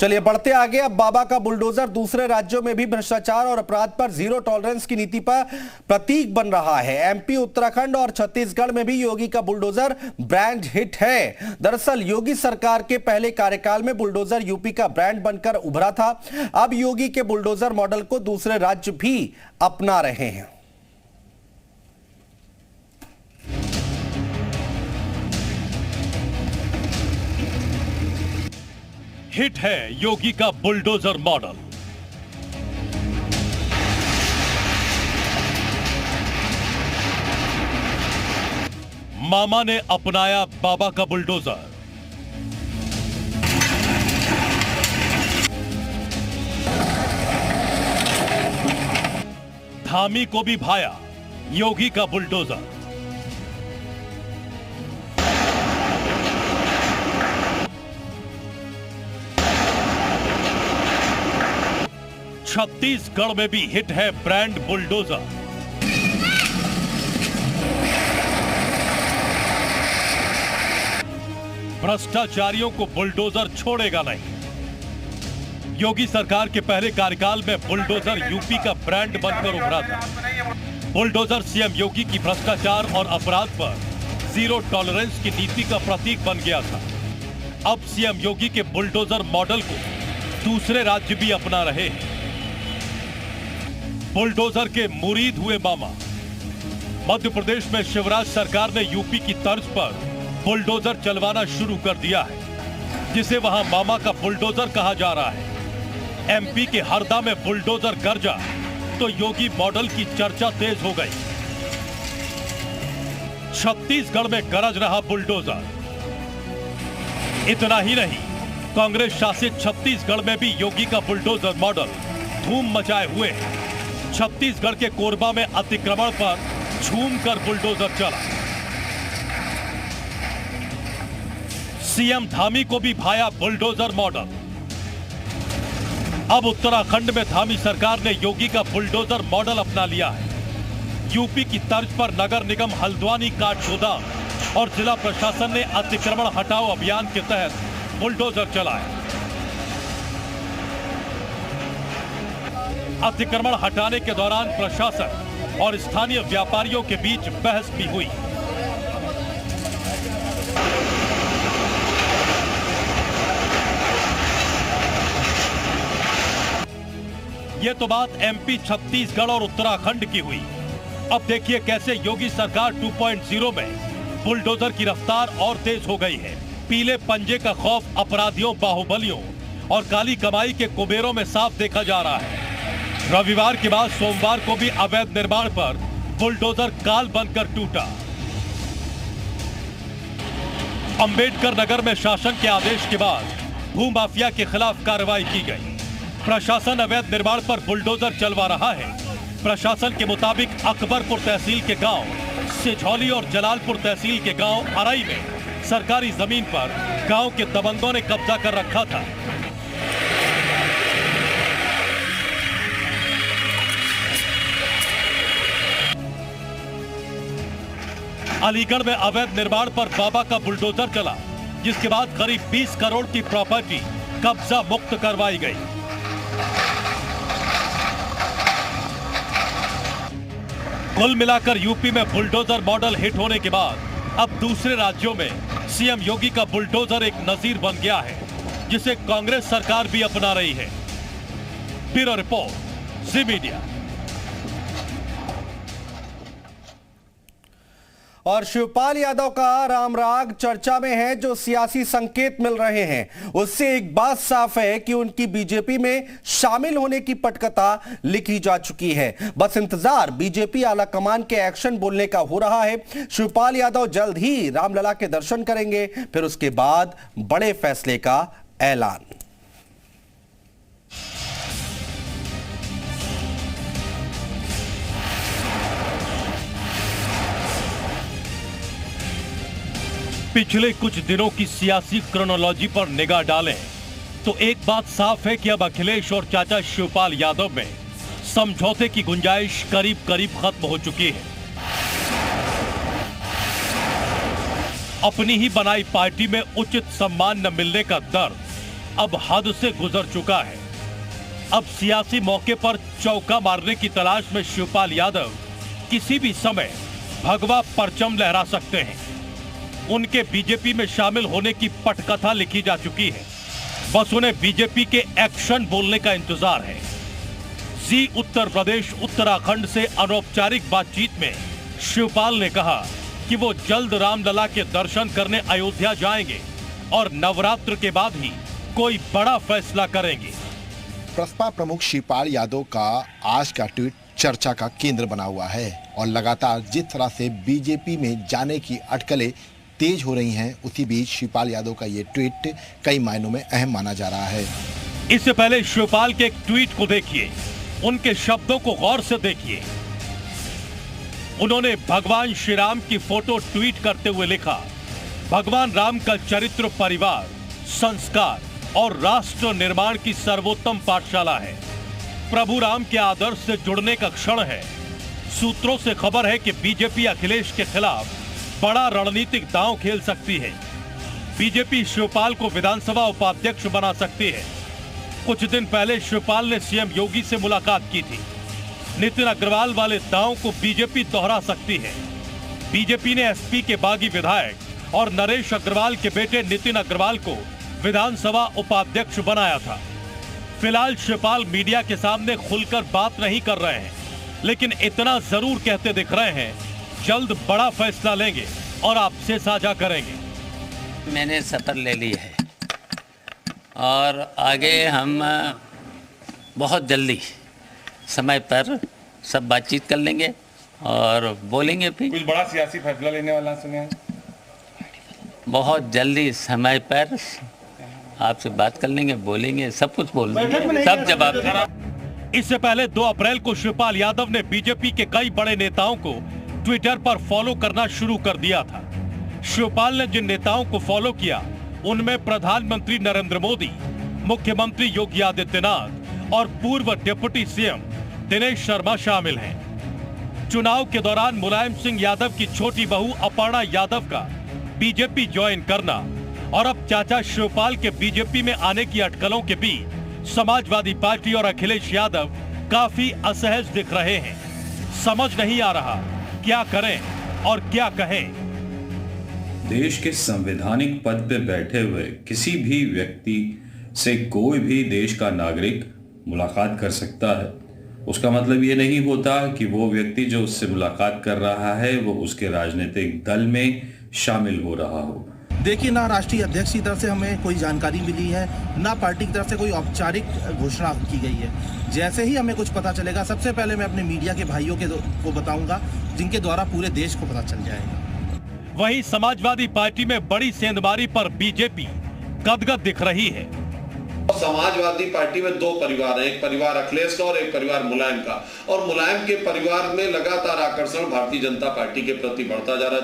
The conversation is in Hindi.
चलिए बढ़ते आगे। अब बाबा का बुलडोजर दूसरे राज्यों में भी भ्रष्टाचार और अपराध पर जीरो टॉलरेंस की नीति पर प्रतीक बन रहा है। एमपी, उत्तराखंड और छत्तीसगढ़ में भी योगी का बुलडोजर ब्रांड हिट है। दरअसल योगी सरकार के पहले कार्यकाल में बुलडोजर यूपी का ब्रांड बनकर उभरा था। अब योगी के बुलडोजर मॉडल को दूसरे राज्य भी अपना रहे हैं। हिट है योगी का बुलडोजर मॉडल। मामा ने अपनाया बाबा का बुलडोजर। धामी को भी भाया योगी का बुलडोजर। छत्तीसगढ़ में भी हिट है ब्रांड बुलडोजर। भ्रष्टाचारियों को बुलडोजर छोड़ेगा नहीं। योगी सरकार के पहले कार्यकाल में बुलडोजर यूपी का ब्रांड बनकर उभरा था। बुलडोजर सीएम योगी की भ्रष्टाचार और अपराध पर जीरो टॉलरेंस की नीति का प्रतीक बन गया था। अब सीएम योगी के बुलडोजर मॉडल को दूसरे राज्य भी अपना रहे हैं। बुलडोजर के मुरीद हुए मामा। मध्य प्रदेश में शिवराज सरकार ने यूपी की तर्ज पर बुलडोजर चलवाना शुरू कर दिया है, जिसे वहां मामा का बुलडोजर कहा जा रहा है। एमपी के हरदा में बुलडोजर गरजा तो योगी मॉडल की चर्चा तेज हो गई। छत्तीसगढ़ में गरज रहा बुलडोजर। इतना ही नहीं, कांग्रेस शासित छत्तीसगढ़ में भी योगी का बुलडोजर मॉडल धूम मचाए हुए है। छत्तीसगढ़ के कोरबा में अतिक्रमण पर झूमकर बुलडोजर चला। सीएम धामी को भी भाया बुलडोजर मॉडल। अब उत्तराखंड में धामी सरकार ने योगी का बुलडोजर मॉडल अपना लिया है। यूपी की तर्ज पर नगर निगम हल्द्वानी काठगोदाम और जिला प्रशासन ने अतिक्रमण हटाओ अभियान के तहत बुलडोजर चलाए। अतिक्रमण हटाने के दौरान प्रशासन और स्थानीय व्यापारियों के बीच बहस भी हुई। ये तो बात एमपी, छत्तीसगढ़ और उत्तराखंड की हुई। अब देखिए कैसे योगी सरकार 2.0 में बुलडोजर की रफ्तार और तेज हो गई है। पीले पंजे का खौफ अपराधियों, बाहुबलियों और काली कमाई के कुबेरों में साफ देखा जा रहा है। रविवार के बाद सोमवार को भी अवैध निर्माण पर बुलडोजर काल बनकर टूटा। अंबेडकर नगर में शासन के आदेश के बाद भूमाफिया के खिलाफ कार्रवाई की गई। प्रशासन अवैध निर्माण पर बुलडोजर चलवा रहा है। प्रशासन के मुताबिक अकबरपुर तहसील के गांव सिझौली और जलालपुर तहसील के गांव अरई में सरकारी जमीन पर गांव के दबंगों ने कब्जा कर रखा था। अलीगढ़ में अवैध निर्माण पर बाबा का बुलडोजर चला, जिसके बाद करीब 20 करोड़ की प्रॉपर्टी कब्जा मुक्त करवाई गई। कुल मिलाकर यूपी में बुलडोजर मॉडल हिट होने के बाद अब दूसरे राज्यों में सीएम योगी का बुलडोजर एक नजीर बन गया है, जिसे कांग्रेस सरकार भी अपना रही है। ब्यूरो रिपोर्ट, जी मीडिया। और शिवपाल यादव का राम राग चर्चा में है। जो सियासी संकेत मिल रहे हैं उससे एक बात साफ है कि उनकी बीजेपी में शामिल होने की पटकथा लिखी जा चुकी है। बस इंतजार बीजेपी आला कमान के एक्शन बोलने का हो रहा है। शिवपाल यादव जल्द ही रामलला के दर्शन करेंगे, फिर उसके बाद बड़े फैसले का ऐलान। पिछले कुछ दिनों की सियासी क्रोनोलॉजी पर निगाह डालें तो एक बात साफ है कि अब अखिलेश और चाचा शिवपाल यादव में समझौते की गुंजाइश करीब करीब खत्म हो चुकी है। अपनी ही बनाई पार्टी में उचित सम्मान न मिलने का दर्द अब हद से गुजर चुका है। अब सियासी मौके पर चौका मारने की तलाश में शिवपाल यादव किसी भी समय भगवा परचम लहरा सकते हैं। उनके बीजेपी में शामिल होने की पटकथा लिखी जा चुकी है, बस उन्हें बीजेपी के एक्शन बोलने का इंतजार है। जी उत्तर प्रदेश उत्तराखंड से अनौपचारिक बातचीत में शिवपाल ने कहा कि वो जल्द रामलला के दर्शन करने अयोध्या जाएंगे और नवरात्र के बाद ही कोई बड़ा फैसला करेंगे। प्रसपा प्रमुख शिवपाल यादव का आज का ट्वीट चर्चा का केंद्र बना हुआ है और लगातार जिस तरह से बीजेपी में जाने की अटकलें तेज हो रही हैं, उसी बीच शिवपाल यादव का ये ट्वीट कई मायनों में अहम माना जा रहा है। इससे पहले शिवपाल के एक ट्वीट को देखिए, उनके शब्दों को गौर से देखिए। उन्होंने भगवान श्री राम की फोटो ट्वीट करते हुए लिखा, भगवान राम का चरित्र परिवार, संस्कार और राष्ट्र निर्माण की सर्वोत्तम पाठशाला है। प्रभु राम के आदर्श से जुड़ने का क्षण है। सूत्रों से खबर है कि बीजेपी अखिलेश के खिलाफ बड़ा रणनीतिक दांव खेल सकती है। बीजेपी शिवपाल को विधानसभा उपाध्यक्ष बना सकती है। कुछ दिन पहले शिवपाल ने सीएम योगी से मुलाकात की थी। नितिन अग्रवाल वाले दांव को बीजेपी दोहरा सकती है। बीजेपी ने एसपी के बागी विधायक और नरेश अग्रवाल के बेटे नितिन अग्रवाल को विधानसभा उपाध्यक्ष बनाया था। फिलहाल शिवपाल मीडिया के सामने खुलकर बात नहीं कर रहे हैं, लेकिन इतना जरूर कहते दिख रहे हैं, जल्द बड़ा फैसला लेंगे और आपसे साझा करेंगे। मैंने सतर ले ली है और आगे हम बहुत जल्दी समय पर सब बातचीत कर लेंगे और बोलेंगे। फिर कुछ बड़ा सियासी फैसला लेने वाला सुने, बहुत जल्दी समय पर आपसे बात कर लेंगे, बोलेंगे, सब कुछ बोल लेंगे, सब जवाब। इससे पहले 2 अप्रैल को शिवपाल यादव ने बीजेपी के कई बड़े नेताओं को ट्विटर पर फॉलो करना शुरू कर दिया था। शिवपाल ने जिन नेताओं को फॉलो किया, उनमें प्रधानमंत्री नरेंद्र मोदी, मुख्यमंत्री योगी आदित्यनाथ और पूर्व डिप्टी सीएम दिनेश शर्मा शामिल हैं। चुनाव के दौरान मुलायम सिंह यादव की छोटी बहू अपर्णा यादव का बीजेपी ज्वाइन करना और अब चाचा शिवपाल के बीजेपी में आने की अटकलों के बीच समाजवादी पार्टी और अखिलेश यादव काफी असहज दिख रहे हैं। समझ नहीं आ रहा क्या करें और क्या कहें। देश के संवैधानिक पद पे बैठे हुए किसी भी व्यक्ति से कोई भी देश का नागरिक मुलाकात कर सकता है। उसका मतलब ये नहीं होता कि वो व्यक्ति जो उससे मुलाकात कर रहा है वो उसके राजनीतिक दल में शामिल हो रहा हो। देखिए, ना राष्ट्रीय अध्यक्ष की तरफ से हमें कोई जानकारी मिली है, ना पार्टी की तरफ से कोई औपचारिक घोषणा की गई है। जैसे ही हमें कुछ पता चलेगा, सबसे पहले मैं अपने मीडिया के भाइयों को बताऊंगा, जिनके द्वारा पूरे देश को पता चल जाएगा। वहीं समाजवादी पार्टी में बड़ी सेंधमारी पर बीजेपी गदगद दिख रही है। समाजवादी पार्टी में 2 परिवार हैं, एक परिवार अखिलेश का और एक परिवार मुलायम का, और मुलायम के परिवार में लगातार आकर्षण भारतीय जनता पार्टी के प्रति बढ़ता जा रहा है।